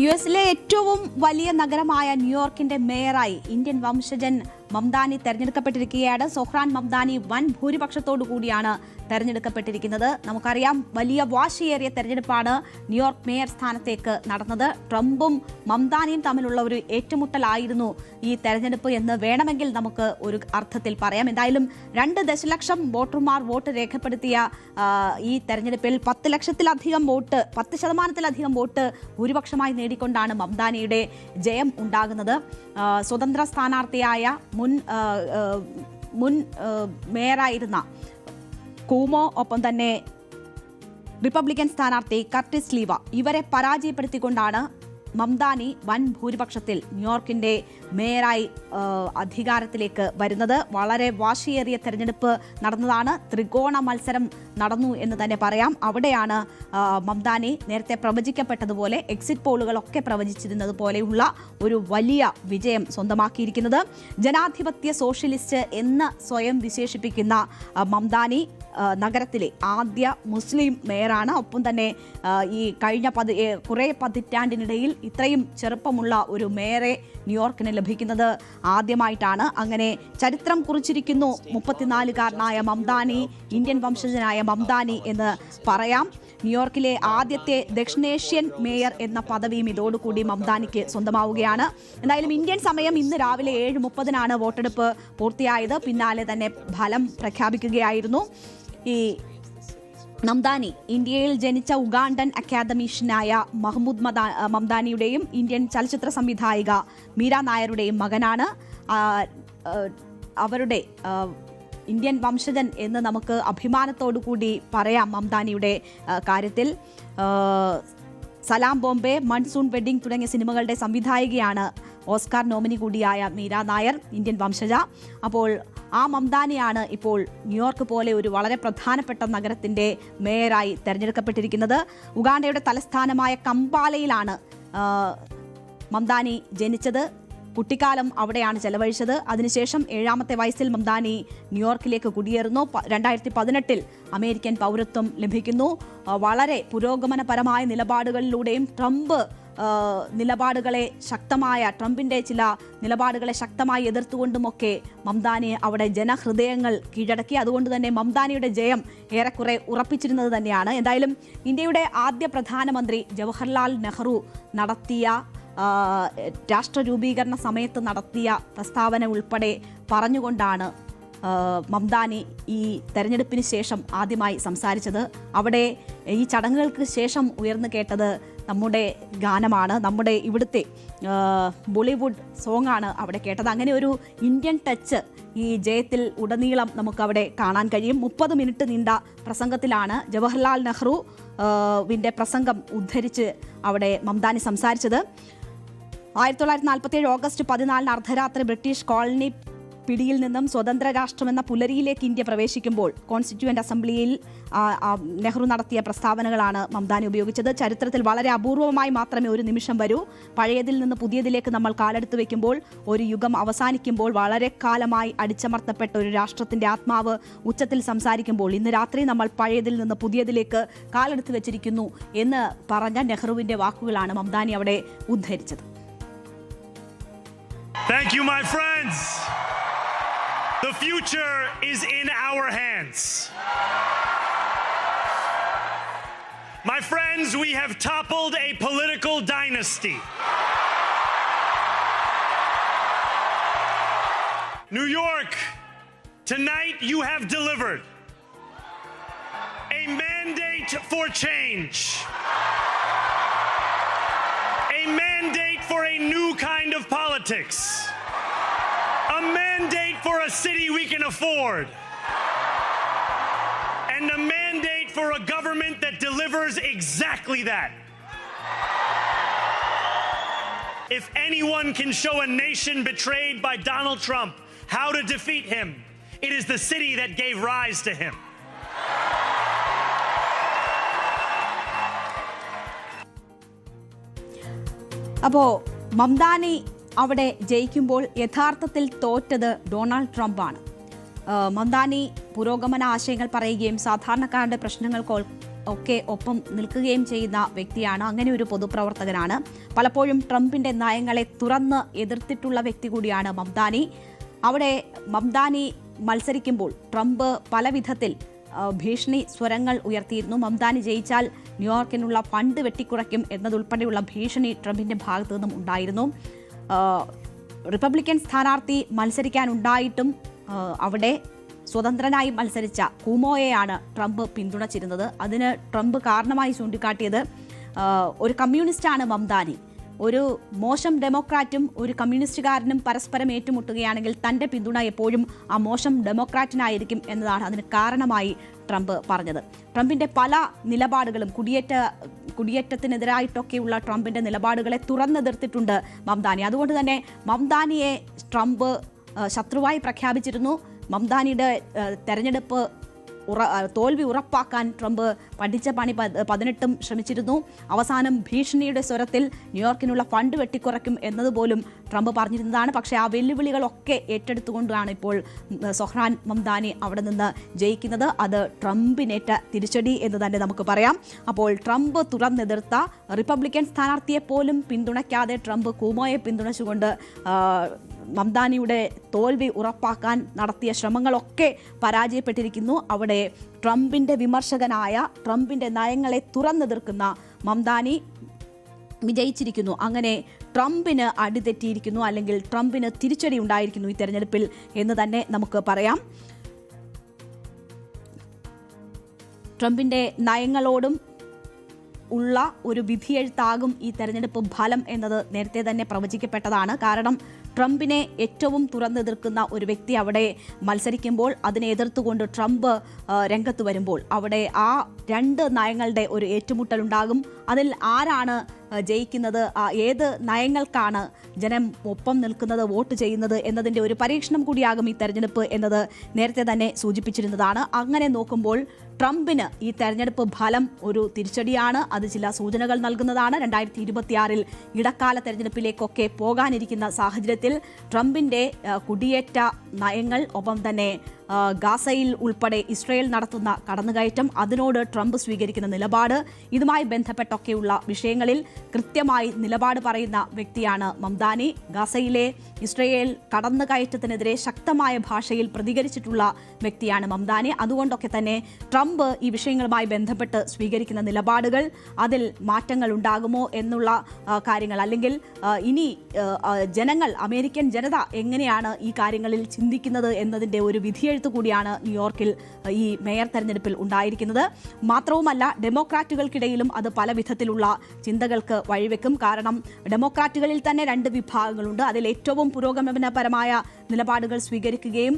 യുഎസിലെ ഏറ്റവും വലിയ നഗരമായ ന്യൂയോർക്കിന്റെ മേയറായി ഇന്ത്യൻ വംശജൻ മംദാനി തെരഞ്ഞെടുക്കപ്പെട്ടിരിക്കുകയാണ്. സൊഹ്റാൻ മംദാനി വൻ ഭൂരിപക്ഷത്തോടു കൂടിയാണ് തെരഞ്ഞെടുക്കപ്പെട്ടിരിക്കുന്നത്. നമുക്കറിയാം, വലിയ വാശിയേറിയ തെരഞ്ഞെടുപ്പാണ് ന്യൂയോർക്ക് മേയർ സ്ഥാനത്തേക്ക് നടന്നത്. ട്രംപും മംദാനിയും തമ്മിലുള്ള ഒരു ഏറ്റുമുട്ടലായിരുന്നു ഈ തെരഞ്ഞെടുപ്പ് എന്ന് വേണമെങ്കിൽ നമുക്ക് ഒരു അർത്ഥത്തിൽ പറയാം. എന്തായാലും 2 ദശലക്ഷം വോട്ടർമാർ വോട്ട് രേഖപ്പെടുത്തിയ ഈ തെരഞ്ഞെടുപ്പിൽ 10% വോട്ട് ഭൂരിപക്ഷമായി നേടിക്കൊണ്ടാണ് മംദാനിയുടെ ജയം ഉണ്ടാകുന്നത്. സ്വതന്ത്ര സ്ഥാനാർത്ഥിയായ മുൻ മേയറായിരുന്ന കൂമോ, ഒപ്പം തന്നെ റിപ്പബ്ലിക്കൻ സ്ഥാനാർത്ഥി കർട്ടിസ് ലീവ, ഇവരെ പരാജയപ്പെടുത്തിക്കൊണ്ടാണ് മംദാനി വൻ ഭൂരിപക്ഷത്തിൽ ന്യൂയോർക്കിന്റെ മേയറായി അധികാരത്തിലേക്ക് വരുന്നത്. വളരെ വാശിയേറിയ തെരഞ്ഞെടുപ്പ് നടന്നതാണ്. ത്രികോണ മത്സരം നടന്നു എന്ന് തന്നെ പറയാം. അവിടെയാണ് മംദാനി നേരത്തെ പ്രവചിക്കപ്പെട്ടതുപോലെ, എക്സിറ്റ് പോളുകളൊക്കെ പ്രവചിച്ചിരുന്നത് പോലെയുള്ള ഒരു വലിയ വിജയം സ്വന്തമാക്കിയിരിക്കുന്നത്. ജനാധിപത്യ സോഷ്യലിസ്റ്റ് എന്ന് സ്വയം വിശേഷിപ്പിക്കുന്ന മംദാനി നഗരത്തിലെ ആദ്യ മുസ്ലിം മേയറാണ്. ഒപ്പം തന്നെ ഈ കഴിഞ്ഞ കുറേ പതിറ്റാണ്ടിനിടയിൽ ഇത്രയും ചെറുപ്പമുള്ള ഒരു മേയറെ ന്യൂയോർക്കിന് ലഭിക്കുന്നത് ആദ്യമായിട്ടാണ്. അങ്ങനെ ചരിത്രം കുറിച്ചിരിക്കുന്നു 34-കാരനായ മംദാനി, ഇന്ത്യൻ വംശജനായ മംദാനി എന്ന് പറയാം. ന്യൂയോർക്കിലെ ആദ്യത്തെ ദക്ഷിണേഷ്യൻ മേയർ എന്ന പദവിയും ഇതോടുകൂടി മംദാനിക്ക് സ്വന്തമാവുകയാണ്. എന്തായാലും ഇന്ത്യൻ സമയം ഇന്ന് രാവിലെ 7:30 വോട്ടെടുപ്പ് പൂർത്തിയായത്. പിന്നാലെ തന്നെ ഫലം പ്രഖ്യാപിക്കുകയായിരുന്നു. ഈ മംദാനി ഇന്ത്യയിൽ ജനിച്ച ഉഗാണ്ടൻ അക്കാദമീഷ്യനായ മഹ്മൂദ് മംദാനിയുടെയും ഇന്ത്യൻ ചലച്ചിത്ര സംവിധായിക മീര നായരുടെയും മകനാണ്. അവരുടെ ഇന്ത്യൻ വംശജൻ എന്ന് നമുക്ക് അഭിമാനത്തോടു കൂടി പറയാം. മംദാനിയുടെ കാര്യത്തിൽ സലാം ബോംബെ, മൺസൂൺ വെഡ്ഡിംഗ് തുടങ്ങിയ സിനിമകളുടെ സംവിധായികയാണ്. ഓസ്കാർ നോമിനി കൂടിയായ മീര നായർ ഇന്ത്യൻ വംശജ. അപ്പോൾ ആ മംദാനിയാണ് ഇപ്പോൾ ന്യൂയോർക്ക് പോലെ ഒരു വളരെ പ്രധാനപ്പെട്ട നഗരത്തിൻ്റെ മേയറായി തെരഞ്ഞെടുക്കപ്പെട്ടിരിക്കുന്നത്. ഉഗാണ്ടയുടെ തലസ്ഥാനമായ കമ്പാലയിലാണ് മംദാനി ജനിച്ചത്. കുട്ടിക്കാലം അവിടെയാണ് ചെലവഴിച്ചത്. അതിനുശേഷം 7ാമത്തെ വയസ്സിൽ മംദാനി ന്യൂയോർക്കിലേക്ക് കുടിയേറുന്നു. 2018 അമേരിക്കൻ പൗരത്വം ലഭിക്കുന്നു. വളരെ പുരോഗമനപരമായ നിലപാടുകളിലൂടെയും ട്രംപിന്റെ ചില നിലപാടുകളെ ശക്തമായി എതിർത്തുകൊണ്ടുമൊക്കെ മംദാനി അവിടെ ജനഹൃദയങ്ങൾ കീഴടക്കി. അതുകൊണ്ട് തന്നെ മംദാനിയുടെ ജയം ഏറെക്കുറെ ഉറപ്പിച്ചിരുന്നത് തന്നെയാണ്. എന്തായാലും ഇന്ത്യയുടെ ആദ്യ പ്രധാനമന്ത്രി ജവഹർലാൽ നെഹ്റു നടത്തിയ രാഷ്ട്രരൂപീകരണ സമയത്ത് നടത്തിയ പ്രസ്താവന ഉൾപ്പെടെ പറഞ്ഞുകൊണ്ടാണ് മംദാനി ഈ തെരഞ്ഞെടുപ്പിന് ശേഷം ആദ്യമായി സംസാരിച്ചത്. അവിടെ ഈ ചടങ്ങുകൾക്ക് ശേഷം ഉയർന്നു കേട്ടത് നമ്മുടെ ഗാനമാണ്, നമ്മുടെ ഇവിടുത്തെ ബോളിവുഡ് സോങ്ങാണ് അവിടെ കേട്ടത്. അങ്ങനെ ഒരു ഇന്ത്യൻ ടച്ച് ഈ ജയത്തിൽ ഉടനീളം നമുക്കവിടെ കാണാൻ കഴിയും. 30 മിനിറ്റ് നീണ്ട പ്രസംഗത്തിലാണ് ജവഹർലാൽ നെഹ്റുവിൻ്റെ പ്രസംഗം ഉദ്ധരിച്ച് അവിടെ മംദാനി സംസാരിച്ചത്. 1947 ഓഗസ്റ്റ് 14 അർദ്ധരാത്രി ബ്രിട്ടീഷ് കോളനി പിടിയിൽ നിന്നും സ്വതന്ത്ര രാഷ്ട്രമെന്ന പുലരിയിലേക്ക് ഇന്ത്യ പ്രവേശിക്കുമ്പോൾ കോൺസ്റ്റിറ്റ്യൂവന്റ് അസംബ്ലിയിൽ നെഹ്റു നടത്തിയ പ്രസ്താവനകളാണ് മംദാനി ഉപയോഗിച്ചത്. ചരിത്രത്തിൽ വളരെ അപൂർവമായി മാത്രമേ ഒരു നിമിഷം വരൂ. പഴയതിൽ നിന്ന് പുതിയതിലേക്ക് നമ്മൾ കാലെടുത്ത് വെക്കുമ്പോൾ, ഒരു യുഗം അവസാനിക്കുമ്പോൾ, വളരെ കാലമായി അടിച്ചമർത്തപ്പെട്ട ഒരു രാഷ്ട്രത്തിന്റെ ആത്മാവ് ഉച്ചത്തിൽ സംസാരിക്കുമ്പോൾ, ഇന്ന് രാത്രി നമ്മൾ പഴയതിൽ നിന്ന് പുതിയതിലേക്ക് കാലെടുത്ത് വെച്ചിരിക്കുന്നു എന്ന് പറഞ്ഞ നെഹ്റുവിന്റെ വാക്കുകളാണ് മംദാനി അവിടെ ഉദ്ധരിച്ചത്. Thank you, my friends. The future is in our hands. My friends, we have toppled a political dynasty. New York, tonight you have delivered a mandate for change. A mandate for a new kind of politics. A mandate for a city we can afford. And a mandate for a government that delivers exactly that. If anyone can show a nation betrayed by Donald Trump how to defeat him, it is the city that gave rise to him. അപ്പോൾ മംദാനി അവിടെ ജയിക്കുമ്പോൾ യഥാർത്ഥത്തിൽ തോറ്റത് Donald ട്രംപാണ്. Mamdani പുരോഗമന ആശയങ്ങൾ പറയുകയും സാധാരണക്കാരുടെ പ്രശ്നങ്ങൾ ഒക്കെ ഒപ്പം നിൽക്കുകയും ചെയ്യുന്ന വ്യക്തിയാണ്. അങ്ങനെ ഒരു പൊതുപ്രവർത്തകനാണ്. പലപ്പോഴും ട്രംപിന്റെ നയങ്ങളെ തുറന്ന് എതിർത്തിട്ടുള്ള വ്യക്തി കൂടിയാണ് മംദാനി. അവിടെ മംദാനി മത്സരിക്കുമ്പോൾ ട്രംപ് പല വിധത്തിൽ ഭീഷണി സ്വരങ്ങൾ ഉയർത്തിയിരുന്നു. മംദാനി ജയിച്ചാൽ ന്യൂയോർക്കിനുള്ള ഫണ്ട് വെട്ടിക്കുറയ്ക്കും എന്നതുൾപ്പെടെയുള്ള ഭീഷണി ട്രംപിന്റെ ഭാഗത്തു നിന്നും ഉണ്ടായിരുന്നു. റിപ്പബ്ലിക്കൻ സ്ഥാനാർത്ഥി മത്സരിക്കാനുണ്ടായിട്ടും അവിടെ സ്വതന്ത്രനായി മത്സരിച്ച കൂമോയെയാണ് ട്രംപ് പിന്തുണച്ചിരുന്നത്. അതിന് ട്രംപ് കാരണമായി ചൂണ്ടിക്കാട്ടിയത് ഒരു കമ്മ്യൂണിസ്റ്റാണ് മംദാനി. ഒരു മോശം ഡെമോക്രാറ്റും ഒരു കമ്മ്യൂണിസ്റ്റുകാരനും പരസ്പരം ഏറ്റുമുട്ടുകയാണെങ്കിൽ തൻ്റെ പിന്തുണ എപ്പോഴും ആ മോശം ഡെമോക്രാറ്റിനായിരിക്കും എന്നതാണ് അതിന് കാരണമായി ട്രംപ് പറഞ്ഞത്. ട്രംപിന്റെ പല നിലപാടുകളും കുടിയേറ്റത്തിനെതിരായിട്ടൊക്കെയുള്ള ട്രംപിന്റെ നിലപാടുകളെ തുറന്നെതിർത്തിട്ടുണ്ട് മംദാനി. അതുകൊണ്ട് തന്നെ മംദാനിയെ ട്രംപ് ശത്രുവായി പ്രഖ്യാപിച്ചിരുന്നു. മംദാനിയുടെ തെരഞ്ഞെടുപ്പ് തോൽവി ഉറപ്പാക്കാൻ ട്രംപ് പഠിച്ച പണി 18 ശ്രമിച്ചിരുന്നു. അവസാനം ഭീഷണിയുടെ സ്വരത്തിൽ ന്യൂയോർക്കിനുള്ള ഫണ്ട് വെട്ടിക്കുറയ്ക്കും എന്നതുപോലും ട്രംപ് പറഞ്ഞിരുന്നതാണ്. പക്ഷേ ആ വെല്ലുവിളികളൊക്കെ ഏറ്റെടുത്തുകൊണ്ടാണ് ഇപ്പോൾ സൊഹ്റാൻ മംദാനി അവിടെ നിന്ന് ജയിക്കുന്നത്. അത് ട്രംപിനേറ്റ തിരിച്ചടി എന്ന് തന്നെ നമുക്ക് പറയാം. അപ്പോൾ ട്രംപ് തുറന്നെതിർത്ത റിപ്പബ്ലിക്കൻ സ്ഥാനാർത്ഥിയെ പോലും പിന്തുണയ്ക്കാതെ ട്രംപ് കൂമോയെ പിന്തുണച്ചുകൊണ്ട് മംദാനിയുടെ തോൽവി ഉറപ്പാക്കാൻ നടത്തിയ ശ്രമങ്ങളൊക്കെ പരാജയപ്പെട്ടിരിക്കുന്നു. അവിടെ ട്രംപിന്റെ വിമർശകനായ, ട്രംപിന്റെ നയങ്ങളെ തുറന്നെതിർക്കുന്ന മംദാനി വിജയിച്ചിരിക്കുന്നു. അങ്ങനെ ട്രംപിന് അടിതെറ്റിയിരിക്കുന്നു, അല്ലെങ്കിൽ ട്രംപിന് തിരിച്ചടി ഉണ്ടായിരിക്കുന്നു ഈ തെരഞ്ഞെടുപ്പിൽ എന്ന് തന്നെ നമുക്ക് പറയാം. ട്രംപിന്റെ നയങ്ങളോടും ഉള്ള ഒരു വിധിയെഴുത്താകും ഈ തെരഞ്ഞെടുപ്പ് ഫലം എന്നത് നേരത്തെ തന്നെ പ്രവചിക്കപ്പെട്ടതാണ്. കാരണം ട്രംപിനെ ഏറ്റവും തുറന്നെതിർക്കുന്ന ഒരു വ്യക്തി അവിടെ മത്സരിക്കുമ്പോൾ അതിനെ എതിർത്തുകൊണ്ട് ട്രംപ് രംഗത്ത് വരുമ്പോൾ അവിടെ ആ രണ്ട് നയങ്ങളുടെ ഒരു ഏറ്റുമുട്ടലുണ്ടാകും. അതിൽ ആരാണ് ജയിക്കുന്നത്, ഏത് നയങ്ങൾക്കാണ് ജനം ഒപ്പം നിൽക്കുന്നത്, വോട്ട് ചെയ്യുന്നത് എന്നതിൻ്റെ ഒരു പരീക്ഷണം കൂടിയാകും ഈ തെരഞ്ഞെടുപ്പ് എന്നത് നേരത്തെ തന്നെ സൂചിപ്പിച്ചിരുന്നതാണ്. അങ്ങനെ നോക്കുമ്പോൾ ട്രംപിന് ഈ തെരഞ്ഞെടുപ്പ് ഫലം ഒരു തിരിച്ചടിയാണ്. അത് ചില സൂചനകൾ നൽകുന്നതാണ്. 2026 ഇടക്കാല തെരഞ്ഞെടുപ്പിലേക്കൊക്കെ പോകാനിരിക്കുന്ന സാഹചര്യത്തിൽ ട്രംപിന്റെ കുടിയേറ്റ നയങ്ങൾ, ഒപ്പം തന്നെ ഗാസയിൽ ഉൾപ്പെടെ ഇസ്രയേൽ നടത്തുന്ന കടന്നുകയറ്റം, അതിനോട് ട്രംപ് സ്വീകരിക്കുന്ന നിലപാട്, ഇതുമായി ബന്ധപ്പെട്ടൊക്കെയുള്ള വിഷയങ്ങളിൽ കൃത്യമായി നിലപാട് പറയുന്ന വ്യക്തിയാണ് മംദാനി. ഗാസയിലെ ഇസ്രയേൽ കടന്നുകയറ്റത്തിനെതിരെ ശക്തമായ ഭാഷയിൽ പ്രതികരിച്ചിട്ടുള്ള വ്യക്തിയാണ് മംദാനി. അതുകൊണ്ടൊക്കെ തന്നെ ട്രംപ് ഈ വിഷയങ്ങളുമായി ബന്ധപ്പെട്ട് സ്വീകരിക്കുന്ന നിലപാടുകൾ, അതിൽ മാറ്റങ്ങൾ ഉണ്ടാകുമോ എന്നുള്ള കാര്യങ്ങൾ, അല്ലെങ്കിൽ ഇനി ജനങ്ങൾ, അമേരിക്കൻ ജനത എങ്ങനെയാണ് ഈ കാര്യങ്ങളിൽ ചിന്തിക്കുന്നത് എന്നതിൻ്റെ ഒരു വിധിയെഴുത്ത് കൂടിയാണ് ന്യൂയോർക്കിൽ ഈ മേയർ തെരഞ്ഞെടുപ്പിൽ ഉണ്ടായിരിക്കുന്നത്. മാത്രവുമല്ല, ഡെമോക്രാറ്റുകൾക്കിടയിലും അത് പല വിധത്തിലുള്ള ചിന്തകൾക്ക് വഴിവെക്കും. കാരണം ഡെമോക്രാറ്റുകളിൽ തന്നെ രണ്ട് വിഭാഗങ്ങളുണ്ട്. അതിൽ ഏറ്റവും പുരോഗമനപരമായ നിലപാടുകൾ സ്വീകരിക്കുകയും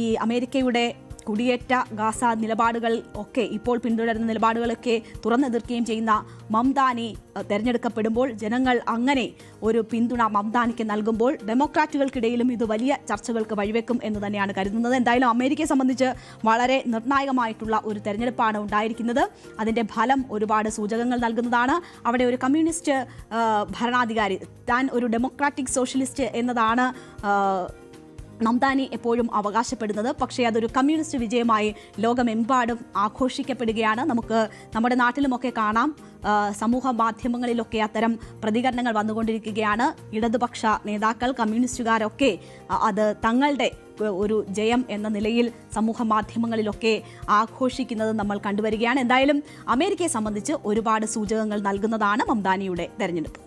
ഈ അമേരിക്കയുടെ കുടിയേറ്റ ഗാസ നിലപാടുകൾ ഒക്കെ, ഇപ്പോൾ പിന്തുടരുന്ന നിലപാടുകളൊക്കെ തുറന്നെതിർക്കുകയും ചെയ്യുന്ന മംദാനി തെരഞ്ഞെടുക്കപ്പെടുമ്പോൾ ജനങ്ങൾ അങ്ങനെ ഒരു പിന്തുണ മംദാനിക്ക് നൽകുമ്പോൾ ഡെമോക്രാറ്റുകൾക്കിടയിലും ഇത് വലിയ ചർച്ചകൾക്ക് വഴിവെക്കും എന്ന് തന്നെയാണ് കരുതുന്നത്. എന്തായാലും അമേരിക്കയെ സംബന്ധിച്ച് വളരെ നിർണായകമായിട്ടുള്ള ഒരു തെരഞ്ഞെടുപ്പാണ് ഉണ്ടായിരിക്കുന്നത്. അതിൻ്റെ ഫലം ഒരുപാട് സൂചകങ്ങൾ നൽകുന്നതാണ്. അവിടെ ഒരു കമ്മ്യൂണിസ്റ്റ് ഭരണാധികാരി, താൻ ഒരു ഡെമോക്രാറ്റിക് സോഷ്യലിസ്റ്റ് എന്നതാണ് മംദാനി എപ്പോഴും അവകാശപ്പെടുന്നത്. പക്ഷേ അതൊരു കമ്മ്യൂണിസ്റ്റ് വിജയമായി ലോകമെമ്പാടും ആഘോഷിക്കപ്പെടുകയാണ്. നമുക്ക് നമ്മുടെ നാട്ടിലുമൊക്കെ കാണാം, സമൂഹ മാധ്യമങ്ങളിലൊക്കെ അത്തരം പ്രതികരണങ്ങൾ വന്നുകൊണ്ടിരിക്കുകയാണ്. ഇടതുപക്ഷ നേതാക്കൾ, കമ്മ്യൂണിസ്റ്റുകാരൊക്കെ അത് തങ്ങളുടെ ഒരു ജയം എന്ന നിലയിൽ സമൂഹ മാധ്യമങ്ങളിലൊക്കെ ആഘോഷിക്കുന്നത് നമ്മൾ കണ്ടുവരികയാണ്. എന്തായാലും അമേരിക്കയെ സംബന്ധിച്ച് ഒരുപാട് സൂചകങ്ങൾ നൽകുന്നതാണ് മംദാനിയുടെ തെരഞ്ഞെടുപ്പ്.